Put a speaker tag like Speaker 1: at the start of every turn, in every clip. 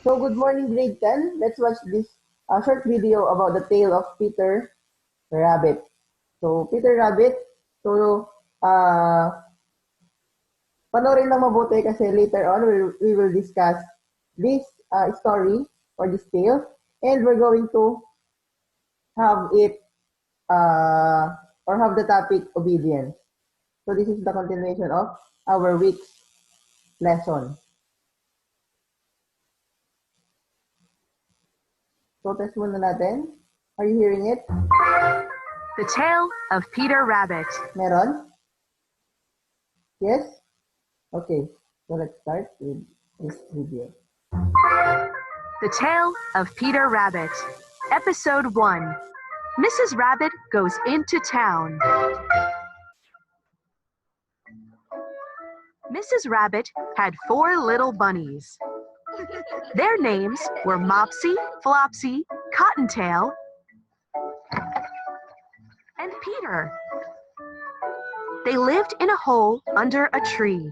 Speaker 1: So good morning, grade 10. Let's watch this short video about the tale of Peter Rabbit. So Peter Rabbit, so panoorin lang mabuti kasi later on we will discuss this story or this tale, and we're going to have it or have the topic obedience. So this is the continuation of our week's lesson. So test muna natin. Are you hearing it?
Speaker 2: The Tale of Peter Rabbit.
Speaker 1: Meron? Yes? Okay. So let's start with this video.
Speaker 2: The Tale of Peter Rabbit. Episode 1. Mrs. Rabbit goes into town. Mrs. Rabbit had 4 little bunnies. Their names were Mopsy, Flopsy, Cottontail, and Peter. They lived in a hole under a tree.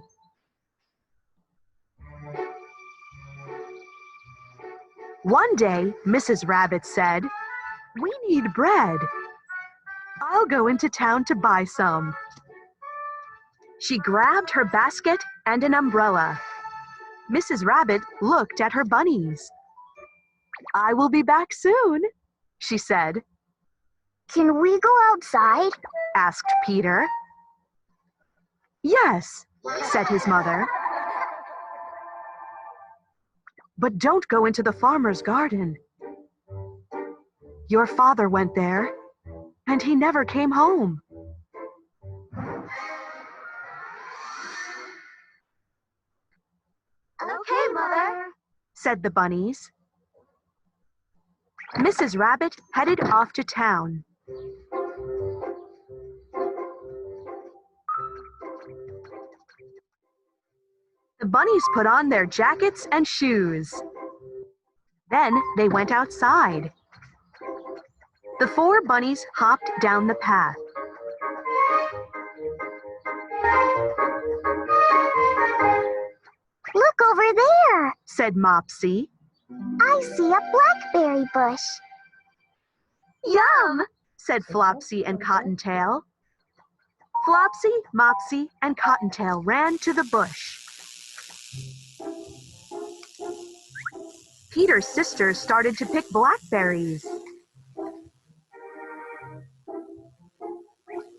Speaker 2: One day, Mrs. Rabbit said, "We need bread. I'll go into town to buy some." She grabbed her basket and an umbrella. Mrs. Rabbit looked at her bunnies. "I will be back soon," she said.
Speaker 3: "Can we go outside?"
Speaker 2: asked Peter. "Yes," said his mother. "But don't go into the farmer's garden. Your father went there, and he never came home."
Speaker 3: "Okay, Mother,"
Speaker 2: said the bunnies. Mrs. Rabbit headed off to town. The bunnies put on their jackets and shoes. Then they went outside. The 4 bunnies hopped down the path.
Speaker 3: "Look over there,"
Speaker 2: said Mopsy.
Speaker 3: "I see a blackberry bush."
Speaker 2: "Yum," said Flopsy and Cottontail. Flopsy, Mopsy, and Cottontail ran to the bush. Peter's sisters started to pick blackberries.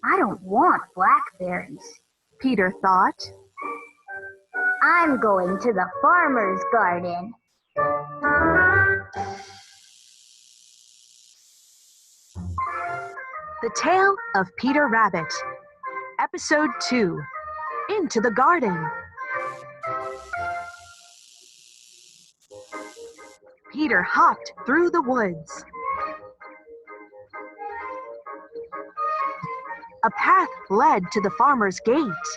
Speaker 3: "I don't want blackberries,"
Speaker 2: Peter thought.
Speaker 3: "I'm going to the farmer's garden."
Speaker 2: The Tale of Peter Rabbit. Episode 2. Into the Garden. Peter hopped through the woods. A path led to the farmer's gate.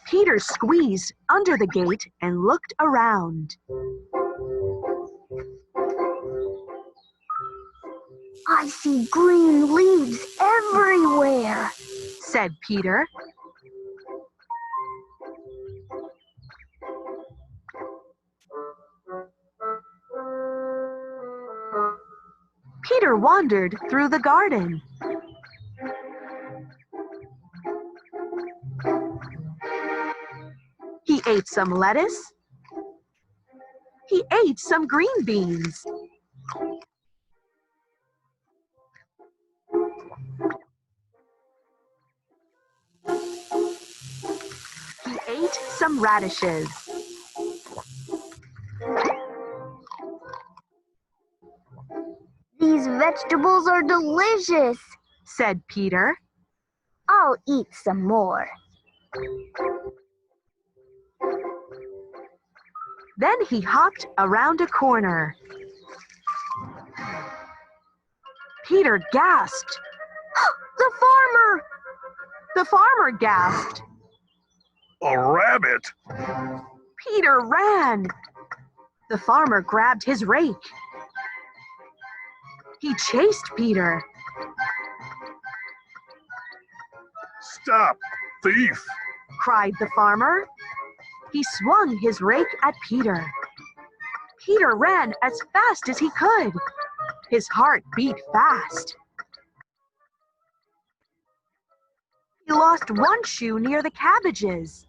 Speaker 2: Peter squeezed under the gate and looked around.
Speaker 3: "I see green leaves everywhere,"
Speaker 2: said Peter. Peter wandered through the garden. He ate some lettuce. He ate some green beans. He ate some radishes.
Speaker 3: "These vegetables are delicious,"
Speaker 2: said Peter.
Speaker 3: "I'll eat some more."
Speaker 2: Then he hopped around a corner. Peter gasped. "The farmer!" The farmer gasped.
Speaker 4: "A rabbit!"
Speaker 2: Peter ran. The farmer grabbed his rake. He chased Peter.
Speaker 4: Stop, thief!
Speaker 2: cried the farmer. He swung his rake at Peter. Peter ran as fast as he could. His heart beat fast. He lost one shoe near the cabbages.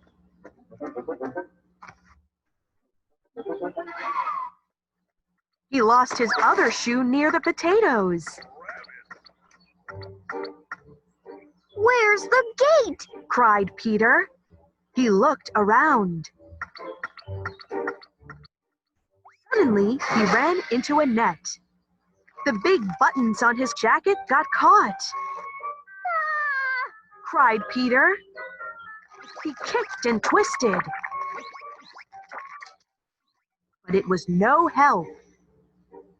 Speaker 2: He lost his other shoe near the potatoes.
Speaker 3: Where's the gate?
Speaker 2: Cried Peter. He looked around. Suddenly, he ran into a net. The big buttons on his jacket got caught.
Speaker 3: Ah!
Speaker 2: Cried Peter. He kicked and twisted. But it was no help.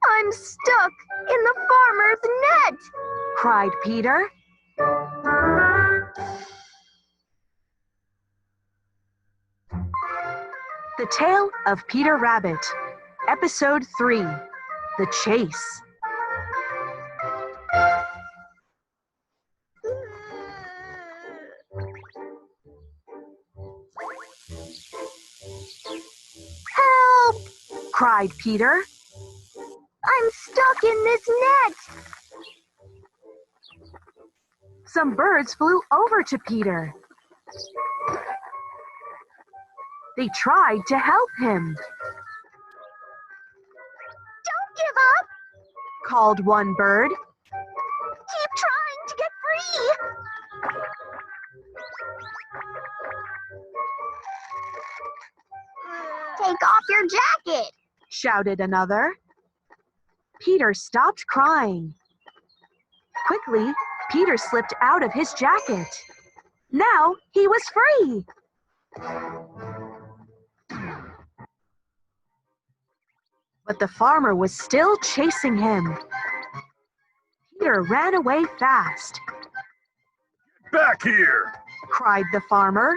Speaker 3: I'm stuck in the farmer's net.
Speaker 2: Cried Peter. The Tale of Peter Rabbit, Episode 3, The Chase.
Speaker 3: Help!
Speaker 2: Cried Peter.
Speaker 3: I'm stuck in this net.
Speaker 2: Some birds flew over to Peter. They tried to help him.
Speaker 3: Don't give up.
Speaker 2: Called one bird.
Speaker 3: Keep trying to get free. Take off your jacket.
Speaker 2: Shouted another. Peter stopped crying. Quickly, Peter slipped out of his jacket. Now he was free. But the farmer was still chasing him. Peter ran away fast.
Speaker 4: Back here!
Speaker 2: Cried the farmer.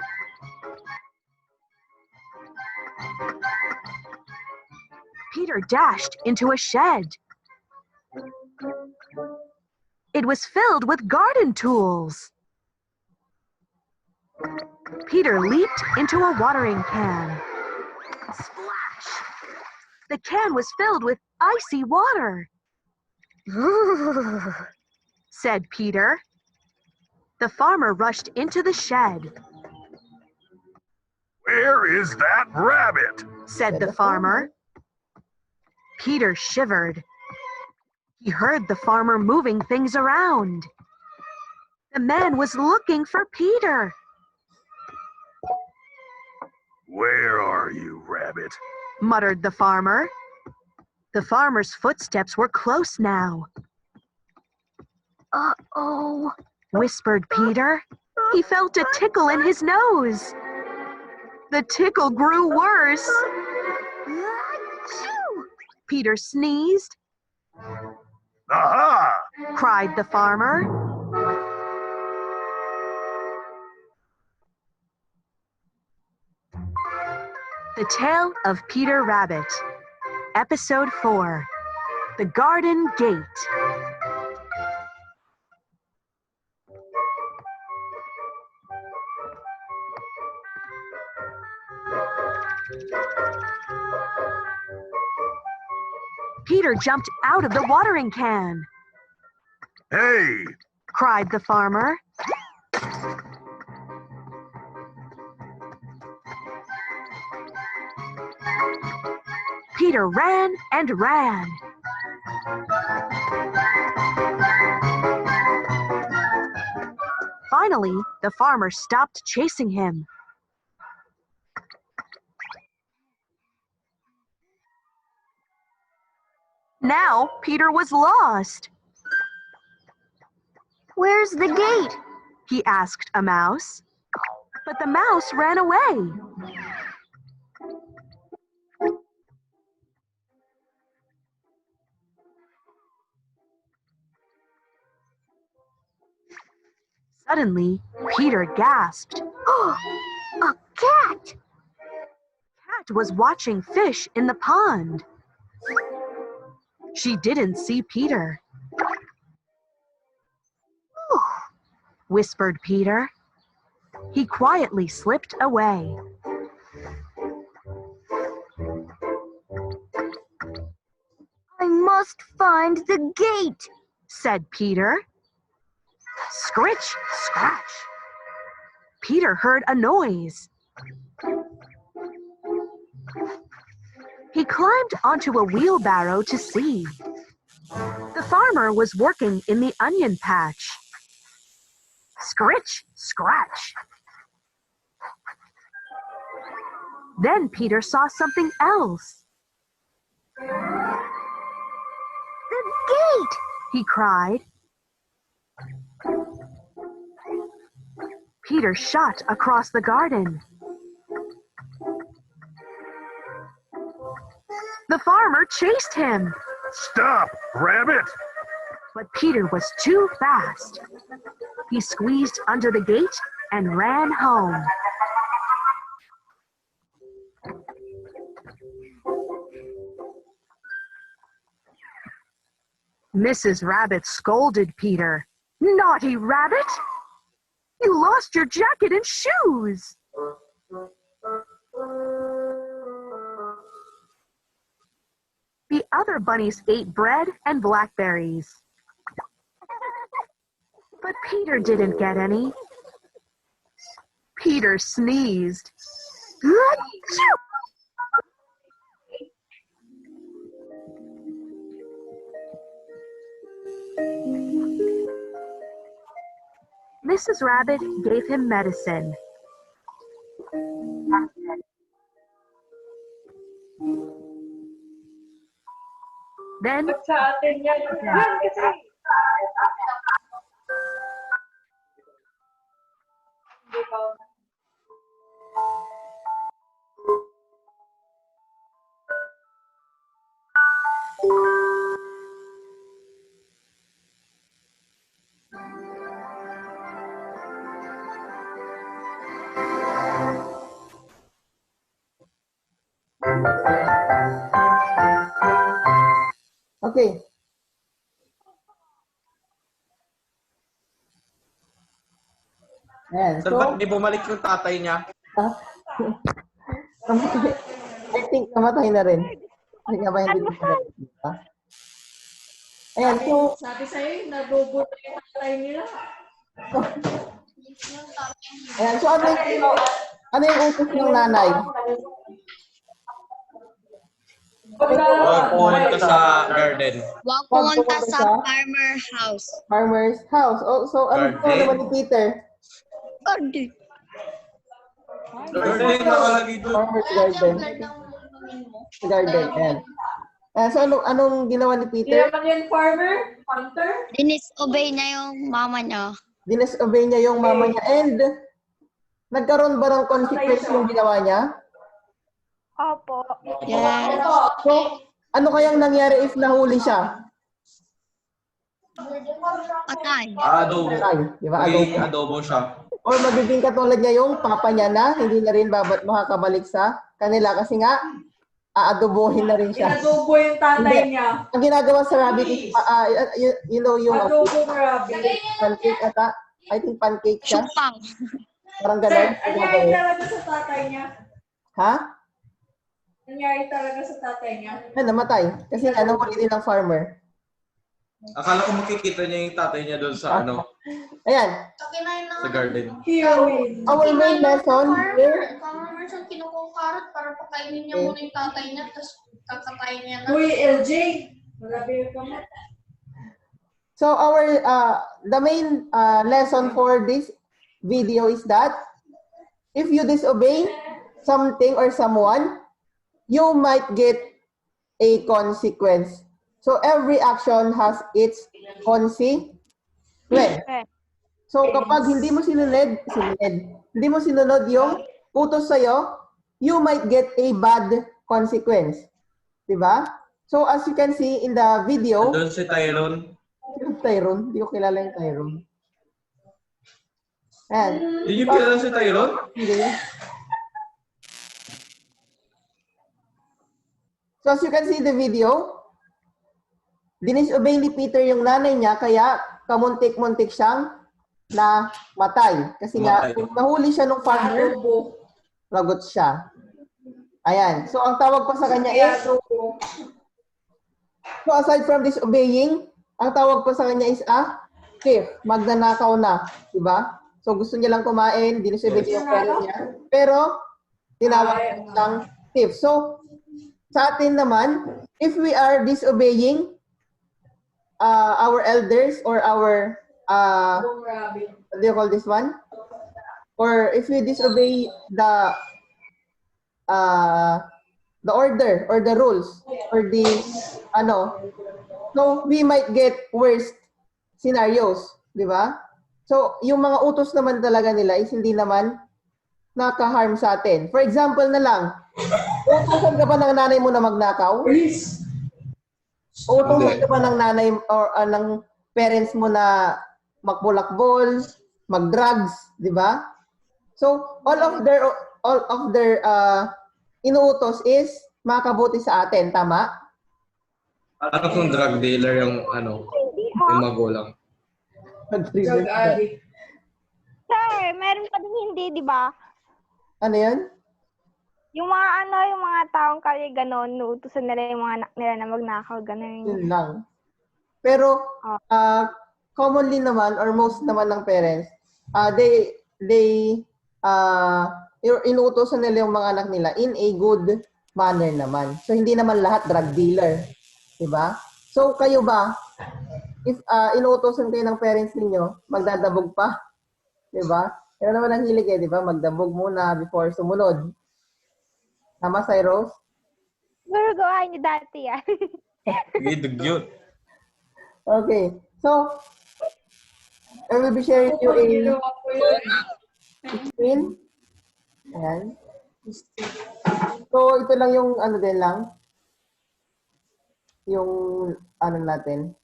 Speaker 2: Peter dashed into a shed. It was filled with garden tools. Peter leaped into a watering can. Splash! The can was filled with icy water. Said Peter. The farmer rushed into the shed.
Speaker 4: Where is that rabbit?
Speaker 2: Said the farmer. Peter shivered. He heard the farmer moving things around. The man was looking for Peter.
Speaker 4: Where are you, rabbit?
Speaker 2: Muttered the farmer. The farmer's footsteps were close now.
Speaker 3: Uh-oh.
Speaker 2: Whispered Peter. He felt a tickle in his nose. The tickle grew worse.
Speaker 3: Achoo!
Speaker 2: Peter sneezed.
Speaker 4: Aha!
Speaker 2: Cried the farmer. The Tale of Peter Rabbit, Episode 4, The Garden Gate. Peter jumped out of the watering can.
Speaker 4: Hey!
Speaker 2: Cried the farmer. Peter ran and ran. Finally, the farmer stopped chasing him. Now Peter was lost.
Speaker 3: Where's the gate?
Speaker 2: He asked a mouse. But the mouse ran away. Suddenly, Peter gasped.
Speaker 3: A cat!
Speaker 2: Cat was watching fish in the pond. She didn't see Peter. Whispered Peter. He quietly slipped away.
Speaker 3: I must find the gate,
Speaker 2: Said Peter. Scritch, scratch. Peter heard a noise. He climbed onto a wheelbarrow to see. The farmer was working in the onion patch. Scritch, scratch. Then Peter saw something else.
Speaker 3: the gate.
Speaker 2: He cried. Peter shot across the garden. The farmer chased him,
Speaker 4: Stop, Rabbit!
Speaker 2: but Peter was too fast. He squeezed under the gate and ran home. Mrs. Rabbit scolded Peter. Naughty rabbit! You lost your jacket and shoes! The other bunnies ate bread and blackberries. But Peter didn't get any. Peter sneezed. Achoo! Mrs. Rabbit gave him medicine. Then
Speaker 5: Sa atin yan. Yan kasi. Hindi pa.
Speaker 1: Okay. Ayan.
Speaker 6: Sir,
Speaker 1: So,
Speaker 6: ba't di bumalik yung tatay niya?
Speaker 1: ah, I think namatay na rin. Ay, nga ba hindi ko namatay, di ba? Ayan, so,
Speaker 5: Sabi sa'yo, nabubuto yung tatay nila.
Speaker 1: ayan, so ano yung utos ng nanay?
Speaker 6: Huwag pumunta sa garden.
Speaker 3: Huwag
Speaker 1: pumunta
Speaker 3: pumunta
Speaker 1: sa
Speaker 3: sa farmer house.
Speaker 1: Farmer's house. Oh, so, ano
Speaker 6: Garden?
Speaker 1: po naman ni Peter?
Speaker 3: Garden.
Speaker 6: Garden nakalagay doon.
Speaker 1: Farmer's garden. Garden, ayan. So, anong ginawa ni
Speaker 5: Hindi
Speaker 1: Peter?
Speaker 5: naman yan farmer, hunter.
Speaker 3: Dinis-obey na yung mama niya.
Speaker 1: Dinesobey niya yung mama niya and nagkaroon ba ng consequence yung ginawa niya?
Speaker 3: Opo. Yes.
Speaker 1: So, ano kayang nangyari if nahuli siya?
Speaker 3: Patay.
Speaker 6: Adobo.
Speaker 1: Ay, di ba?
Speaker 6: Magiging
Speaker 1: Adobo.
Speaker 6: adobo siya.
Speaker 1: Or magiging katulad niya yung papa niya na hindi na rin makakabalik sa kanila kasi nga aadobohin na rin siya.
Speaker 5: Inadobo yung tatay niya.
Speaker 1: Ang ginagawa sa rabbit is, you know, yung
Speaker 5: Adobo rabbit.
Speaker 1: pancake ata. I think pancake siya.
Speaker 3: Supang.
Speaker 1: Parang
Speaker 5: Sir,
Speaker 1: gano'n.
Speaker 5: nangyari talaga sa tatay niya.
Speaker 1: Ha?
Speaker 5: Nangyari talaga sa tatay niya.
Speaker 1: Namatay. Kasi nahuli din ng farmer.
Speaker 6: Akala ko makikita niya yung tatay niya doon sa
Speaker 1: Ayan.
Speaker 6: sa garden.
Speaker 5: Heroin.
Speaker 1: Our main lesson here.
Speaker 7: Farmer siyang kinukuha karot para pakainin niya muna yung tatay niya, tapos kakatayin niya na.
Speaker 5: Uy, LJ. Malabi ka mo.
Speaker 1: So the main lesson for this video is that if you disobey something or someone, you might get a consequence. So every action has its consequence. So kapag hindi mo hindi mo sinunod yung utos sa'yo, you might get a bad consequence. Diba? So as you can see in the video,
Speaker 6: Doon si Tyrone.
Speaker 1: Tyrone, hindi ko kilala yung Tyrone. Ayan.
Speaker 6: Hindi niyo kilala si Tyrone?
Speaker 1: Hindi. So as you can see the video, disobey ni Peter yung nanay niya, kaya kamuntik-muntik siyang na matay. Kasi nga,
Speaker 6: Matay.
Speaker 1: kung nahuli siya ng farmer,
Speaker 5: Adobo.
Speaker 1: lagot siya. Ayan. So, ang tawag pa sa kanya
Speaker 5: Kaya
Speaker 1: is,
Speaker 5: adobo.
Speaker 1: so aside from disobeying, ang tawag pa sa kanya is thief. Magnanakaw na. Diba? So, gusto niya lang kumain, dinusobey niya yung parent niya. Pero, tinawag niya siyang thief. So, sa atin naman, if we are disobeying our elders or our,
Speaker 5: Gmrc.
Speaker 1: what do you call this one? Or if we disobey the order or the rules or the so we might get worst scenarios, di ba? So yung mga utos naman talaga nila is hindi naman naka-harm sa atin. For example na lang, utosan ka ba ng nanay mo na magnakaw? Utosan ka ba ng nanay or ng parents mo na magbolakbol, mag-drugs, di ba? So all of their inuutos is makabuti sa atin, tama?
Speaker 6: Ano kung drug dealer yung yung magulang?
Speaker 5: Drug addict.
Speaker 3: Sir, meron pa din hindi, di ba?
Speaker 1: Ano yun?
Speaker 3: Yung mga taong kali ganon, nuutusan nila yung mga anak nila na magnakaw, ganon.
Speaker 1: Yun lang. Pero commonly naman or most naman ng parents, they inuutosan nila yung mga anak nila in a good manner naman. So hindi naman lahat drug dealer, 'di ba? So kayo ba, if inuutosan kayo ng parents ninyo, magdadabog pa, 'di ba? Pero naman ang hilig 'di ba? Magdabog muna before sumunod. Tama, Cyrus?
Speaker 3: Pero gawain niyo dati yan.
Speaker 6: Dugyot.
Speaker 1: Okay. So I will be sharing you a
Speaker 5: Ginawa ko yun.
Speaker 1: screen. Ayan. So, ito lang yung din lang. Yung natin.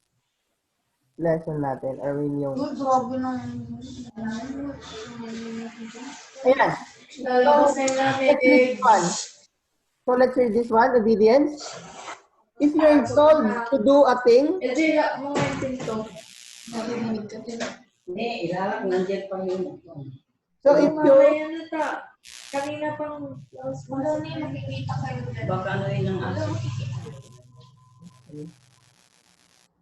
Speaker 1: Lesson natin. Or yung...
Speaker 7: Grabe ng...
Speaker 1: Ayan.
Speaker 5: Lalabas na yung
Speaker 1: Let's read this one. So, let's read this one. Obedience. If you're told to do a thing,
Speaker 5: LJ, mga yung pinto.
Speaker 7: Narinig ka din.
Speaker 1: so if
Speaker 5: Mga
Speaker 1: you're...
Speaker 5: yan na ta. Kanina pang last
Speaker 7: Wala
Speaker 5: month.
Speaker 7: na yung nakikita kayo dyan.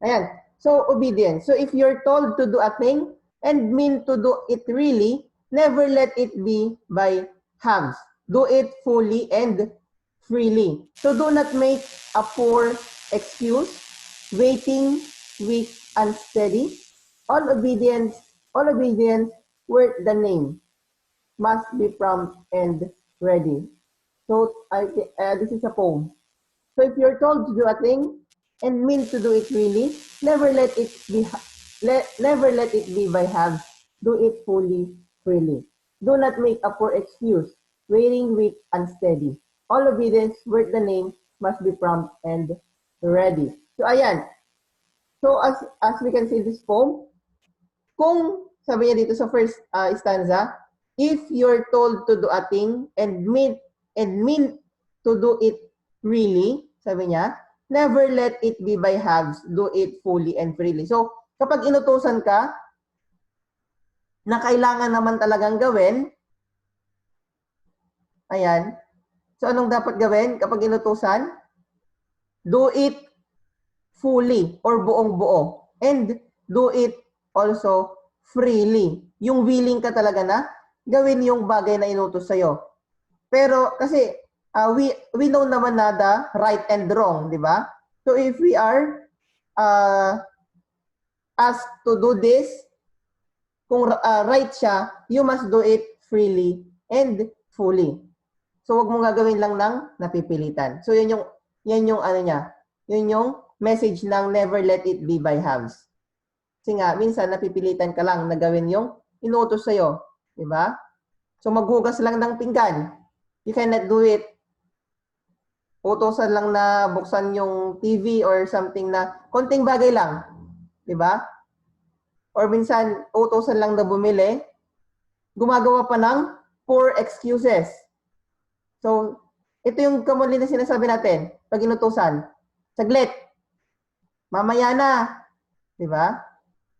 Speaker 1: Ayan. So, obedience. So, if you're told to do a thing and mean to do it really, never let it be by halves. Do it fully and freely. So, do not make a poor excuse, waiting, weak, unsteady. All obedience worth the name must be prompt and ready. So, this is a poem. So if you're told to do a thing and mean to do it really, never let it be by halves. Do it fully, freely. Do not make a poor excuse, waiting, weak, unsteady. All obedience worth the name must be prompt and ready. So ayan. So as we can see this poem, kung sabi niya dito sa first stanza, if you're told to do a thing and mean to do it really, sabi niya, never let it be by halves, do it fully and freely. So, kapag inutusan ka, na kailangan naman talagang gawin, ayan, so anong dapat gawin kapag inutusan? Do it fully or buong-buo. And do it also freely. Yung willing ka talaga na gawin yung bagay na inutos sa'yo. Pero kasi we know naman na the right and wrong, di ba? So if we are asked to do this, kung right siya, you must do it freely and fully. So wag mong gagawin lang ng napipilitan. So yan yung ano niya, yun yung message ng never let it be by halves. Kasi nga, minsan napipilitan ka lang na gawin yung inutos sa'yo. Di ba? So maghugas lang ng pinggan. You cannot do it. Utosan lang na buksan yung TV or something na konting bagay lang. Di ba? Or minsan, utosan lang na bumili. Gumagawa pa ng poor excuses. So, ito yung commonly na sinasabi natin pag inutusan. Saglit. Mamaya na. Di ba?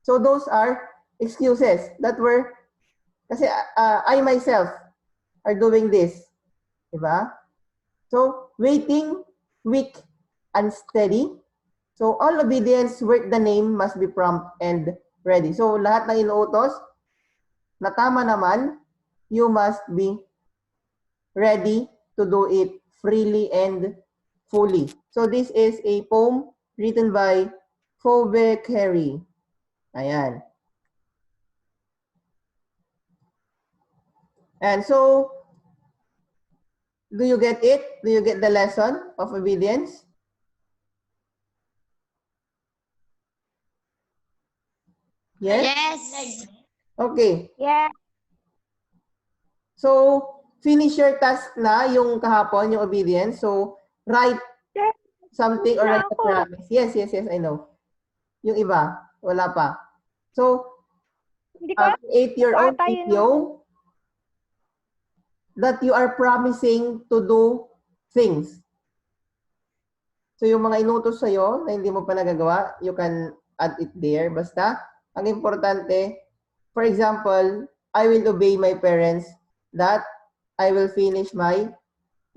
Speaker 1: So, those are excuses that were, kasi I myself are doing this. Diba? So, waiting, weak, unsteady. So, all obedience worth the name must be prompt and ready. So, lahat ng inuutos na tama naman, you must be ready to do it freely and fully. So, this is a poem written by Phoebe Carey. Ayan. And so, do you get it? Do you get the lesson of obedience? Yes?
Speaker 7: Yes.
Speaker 1: Okay.
Speaker 3: Yeah.
Speaker 1: So, finish your task na yung kahapon, yung obedience. So, write
Speaker 3: Sir,
Speaker 1: something or
Speaker 3: na
Speaker 1: write a
Speaker 3: ako.
Speaker 1: promise. Yes, I know. Yung iba, wala pa. So,
Speaker 3: Hindi ko
Speaker 1: create your own
Speaker 3: ata yun
Speaker 1: video that you are promising to do things. So, yung mga inutos sa'yo na hindi mo pa nagagawa, you can add it there. Basta, ang importante, for example, I will obey my parents that I will finish my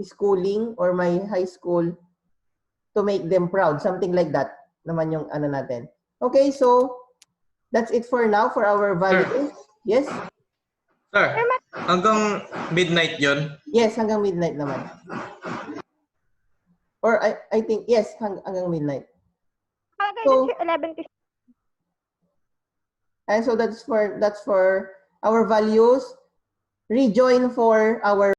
Speaker 1: schooling or my high school to make them proud. Something like that naman yung ano natin. Okay, so that's it for now for our values. Yes?
Speaker 6: Sir, hanggang midnight yon.
Speaker 1: Yes, hanggang midnight naman. Or I think, yes, hanggang midnight. So,
Speaker 3: 11:50.
Speaker 1: and so that's for our values. Rejoin for our